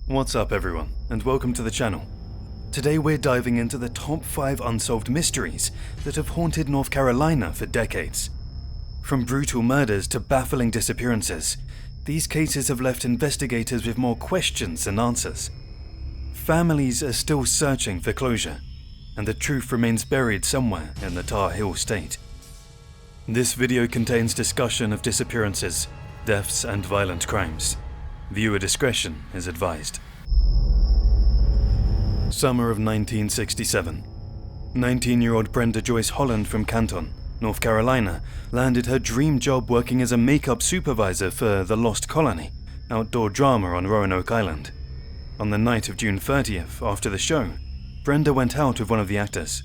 What's up everyone, and welcome to the channel. Today we're diving into the top 5 unsolved mysteries that have haunted North Carolina for decades. From brutal murders to baffling disappearances, these cases have left investigators with more questions than answers. Families are still searching for closure, and the truth remains buried somewhere in the Tar Heel state. This video contains discussion of disappearances, deaths, and violent crimes. Viewer discretion is advised. Summer of 1967. 19-year-old Brenda Joyce Holland from Canton, North Carolina, landed her dream job working as a makeup supervisor for The Lost Colony, outdoor drama on Roanoke Island. On the night of June 30th, after the show, Brenda went out with one of the actors.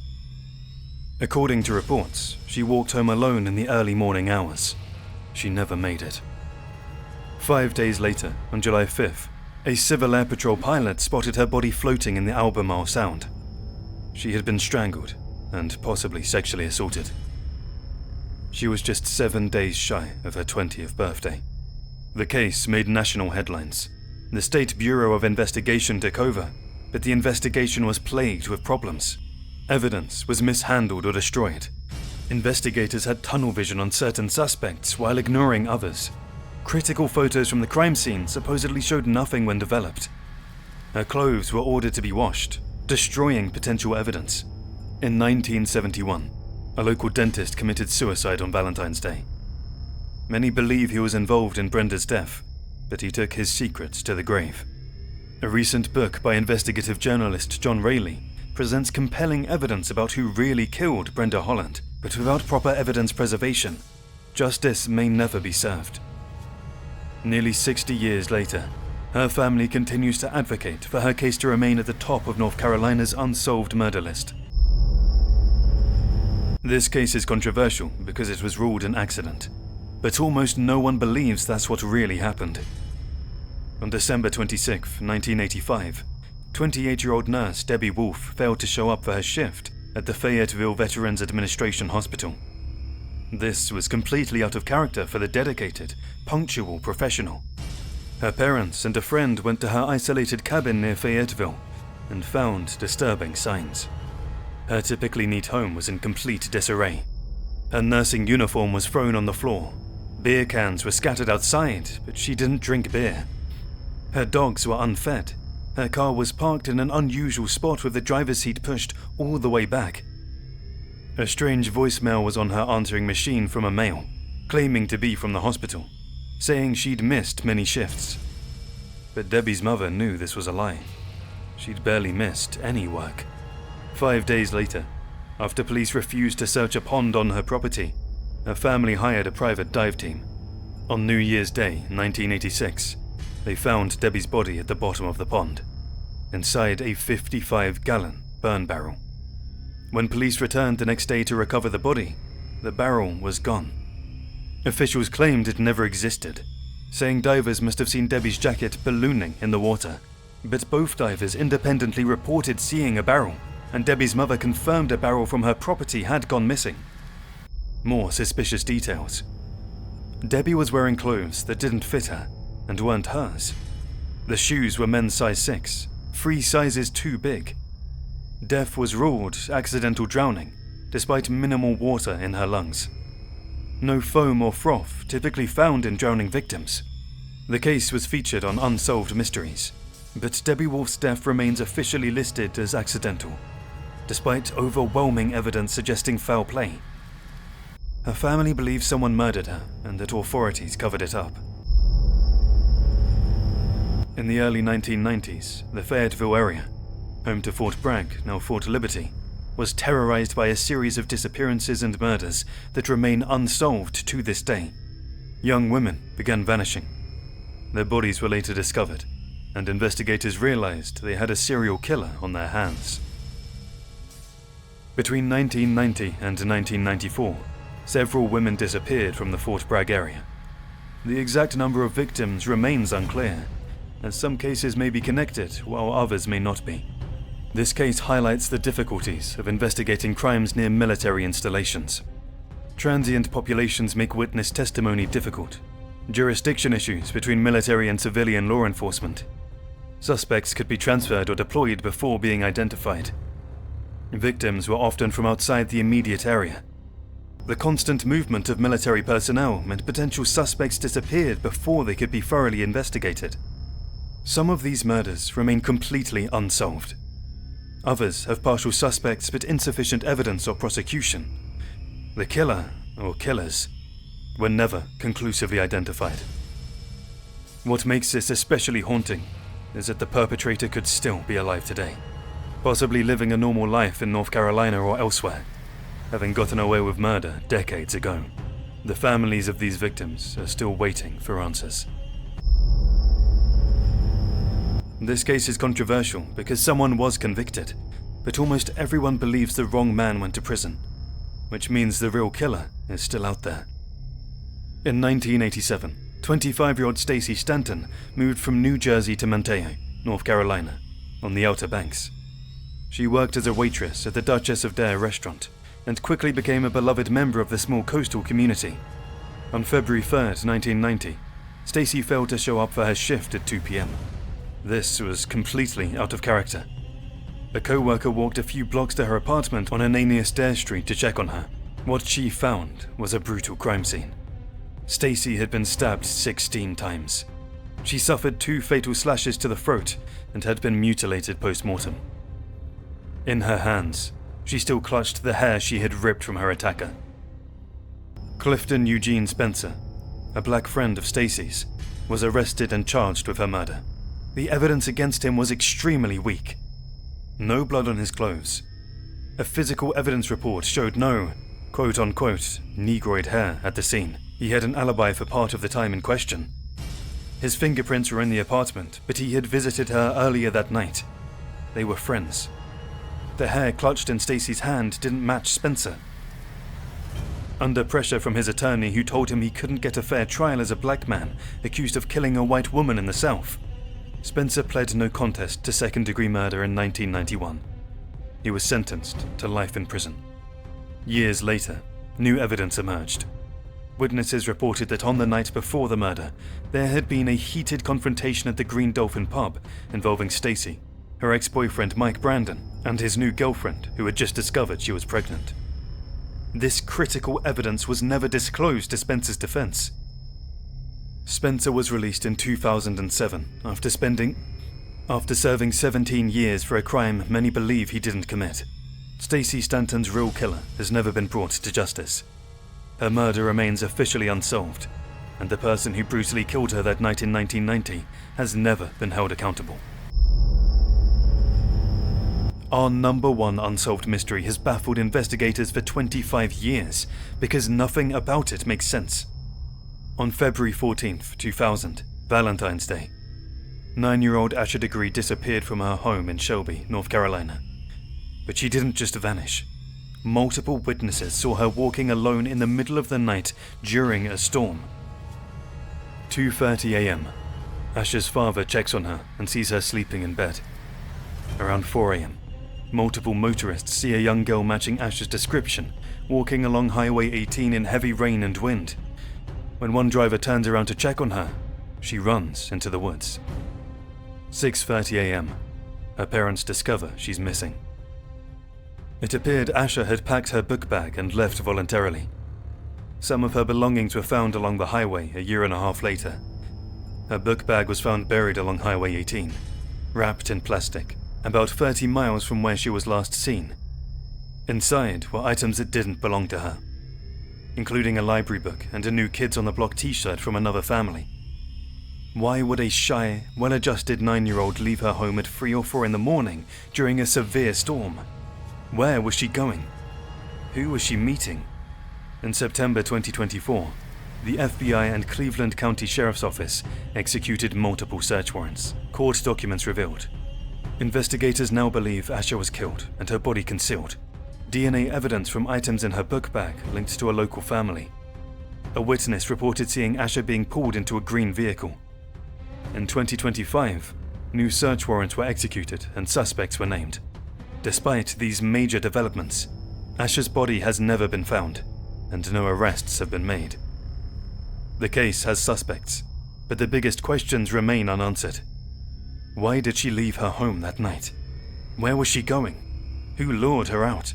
According to reports, she walked home alone in the early morning hours. She never made it. 5 days later, on July 5th, a Civil Air Patrol pilot spotted her body floating in the Albemarle Sound. She had been strangled and possibly sexually assaulted. She was just 7 days shy of her 20th birthday. The case made national headlines. The State Bureau of Investigation took over, but the investigation was plagued with problems. Evidence was mishandled or destroyed. Investigators had tunnel vision on certain suspects while ignoring others. Critical photos from the crime scene supposedly showed nothing when developed. Her clothes were ordered to be washed, destroying potential evidence. In 1971, a local dentist committed suicide on Valentine's Day. Many believe he was involved in Brenda's death, but he took his secrets to the grave. A recent book by investigative journalist John Rayleigh presents compelling evidence about who really killed Brenda Holland, but without proper evidence preservation, justice may never be served. Nearly 60 years later, her family continues to advocate for her case to remain at the top of North Carolina's unsolved murder list. This case is controversial because it was ruled an accident, but almost no one believes that's what really happened. On December 26, 1985, 28-year-old nurse Debbie Wolfe failed to show up for her shift at the Fayetteville Veterans Administration Hospital. This was completely out of character for the dedicated, punctual professional. Her parents and a friend went to her isolated cabin near Fayetteville and found disturbing signs. Her typically neat home was in complete disarray. Her nursing uniform was thrown on the floor. Beer cans were scattered outside, but she didn't drink beer. Her dogs were unfed. Her car was parked in an unusual spot with the driver's seat pushed all the way back. A strange voicemail was on her answering machine from a male, claiming to be from the hospital, saying she'd missed many shifts. But Debbie's mother knew this was a lie. She'd barely missed any work. 5 days later, after police refused to search a pond on her property, her family hired a private dive team. On New Year's Day, 1986, they found Debbie's body at the bottom of the pond, inside a 55-gallon burn barrel. When police returned the next day to recover the body, the barrel was gone. Officials claimed it never existed, saying divers must have seen Debbie's jacket ballooning in the water. But both divers independently reported seeing a barrel, and Debbie's mother confirmed a barrel from her property had gone missing. More suspicious details. Debbie was wearing clothes that didn't fit her and weren't hers. The shoes were men's size 6, 3 sizes too big. Death was ruled accidental drowning, despite minimal water in her lungs. No foam or froth typically found in drowning victims. The case was featured on Unsolved Mysteries, but Debbie Wolfe's death remains officially listed as accidental, despite overwhelming evidence suggesting foul play. Her family believes someone murdered her and that authorities covered it up. In the early 1990s, the Fayetteville area, home to Fort Bragg, now Fort Liberty, was terrorized by a series of disappearances and murders that remain unsolved to this day. Young women began vanishing. Their bodies were later discovered, and investigators realized they had a serial killer on their hands. Between 1990 and 1994, several women disappeared from the Fort Bragg area. The exact number of victims remains unclear, as some cases may be connected while others may not be. This case highlights the difficulties of investigating crimes near military installations. Transient populations make witness testimony difficult. Jurisdiction issues between military and civilian law enforcement. Suspects could be transferred or deployed before being identified. Victims were often from outside the immediate area. The constant movement of military personnel meant potential suspects disappeared before they could be thoroughly investigated. Some of these murders remain completely unsolved. Others have partial suspects but insufficient evidence or prosecution. The killer, or killers, were never conclusively identified. What makes this especially haunting is that the perpetrator could still be alive today, possibly living a normal life in North Carolina or elsewhere, having gotten away with murder decades ago. The families of these victims are still waiting for answers. This case is controversial because someone was convicted, but almost everyone believes the wrong man went to prison, which means the real killer is still out there. In 1987, 25-year-old Stacey Stanton moved from New Jersey to Montejo, North Carolina, on the Outer Banks. She worked as a waitress at the Duchess of Dare restaurant and quickly became a beloved member of the small coastal community. On February 3rd, 1990, Stacey failed to show up for her shift at 2 p.m. This was completely out of character. A co-worker walked a few blocks to her apartment on Ananias Dare Street to check on her. What she found was a brutal crime scene. Stacey had been stabbed 16 times. She suffered 2 fatal slashes to the throat and had been mutilated post-mortem. In her hands, she still clutched the hair she had ripped from her attacker. Clifton Eugene Spencer, a black friend of Stacey's, was arrested and charged with her murder. The evidence against him was extremely weak. No blood on his clothes. A physical evidence report showed no, quote-unquote, negroid hair at the scene. He had an alibi for part of the time in question. His fingerprints were in the apartment, but he had visited her earlier that night. They were friends. The hair clutched in Stacey's hand didn't match Spencer. Under pressure from his attorney, who told him he couldn't get a fair trial as a black man accused of killing a white woman in the South, Spencer pled no contest to second-degree murder in 1991. He was sentenced to life in prison. Years later, new evidence emerged. Witnesses reported that on the night before the murder, there had been a heated confrontation at the Green Dolphin pub involving Stacey, her ex-boyfriend Mike Brandon, and his new girlfriend who had just discovered she was pregnant. This critical evidence was never disclosed to Spencer's defense. Spencer was released in 2007 after serving 17 years for a crime many believe he didn't commit. Stacey Stanton's real killer has never been brought to justice. Her murder remains officially unsolved, and the person who brutally killed her that night in 1990 has never been held accountable. Our #1 unsolved mystery has baffled investigators for 25 years because nothing about it makes sense. On February 14th, 2000, Valentine's Day, 9-year-old Asha Degree disappeared from her home in Shelby, North Carolina. But she didn't just vanish. Multiple witnesses saw her walking alone in the middle of the night during a storm. 2:30 a.m. Asha's father checks on her and sees her sleeping in bed. Around 4 a.m., multiple motorists see a young girl matching Asha's description, walking along Highway 18 in heavy rain and wind. When one driver turns around to check on her, she runs into the woods. 6:30 a.m., her parents discover she's missing. It appeared Asha had packed her book bag and left voluntarily. Some of her belongings were found along the highway a year and a half later. Her book bag was found buried along Highway 18, wrapped in plastic, about 30 miles from where she was last seen. Inside were items that didn't belong to her, including a library book and a new Kids on the Block t-shirt from another family. Why would a shy, well-adjusted 9-year-old leave her home at 3 or 4 in the morning during a severe storm? Where was she going? Who was she meeting? In September 2024, the FBI and Cleveland County Sheriff's Office executed multiple search warrants, court documents revealed. Investigators now believe Asha was killed and her body concealed. DNA evidence from items in her book bag linked to a local family. A witness reported seeing Asha being pulled into a green vehicle. In 2025, new search warrants were executed and suspects were named. Despite these major developments, Asha's body has never been found, and no arrests have been made. The case has suspects, but the biggest questions remain unanswered. Why did she leave her home that night? Where was she going? Who lured her out?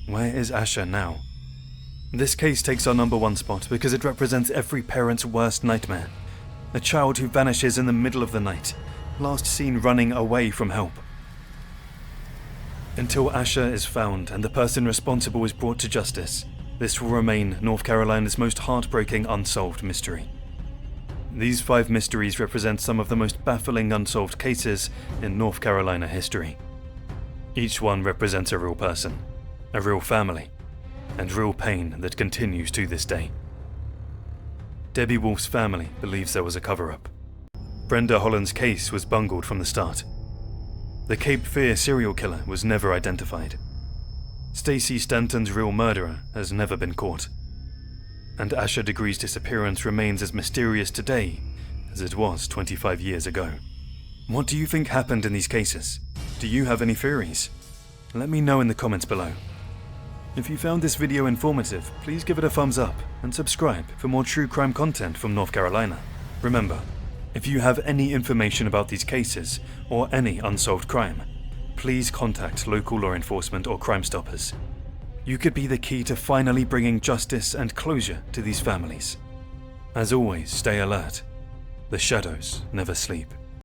Where is Asha now? This case takes our #1 spot because it represents every parent's worst nightmare. A child who vanishes in the middle of the night, last seen running away from help. Until Asha is found and the person responsible is brought to justice, this will remain North Carolina's most heartbreaking unsolved mystery. These 5 mysteries represent some of the most baffling unsolved cases in North Carolina history. Each one represents a real person, a real family, and real pain that continues to this day. Debbie Wolf's family believes there was a cover-up. Brenda Holland's case was bungled from the start. The Cape Fear serial killer was never identified. Stacey Stanton's real murderer has never been caught. And Asha Degree's disappearance remains as mysterious today as it was 25 years ago. What do you think happened in these cases? Do you have any theories? Let me know in the comments below. If you found this video informative, please give it a thumbs up and subscribe for more true crime content from North Carolina. Remember, if you have any information about these cases or any unsolved crime, please contact local law enforcement or Crime Stoppers. You could be the key to finally bringing justice and closure to these families. As always, stay alert. The shadows never sleep.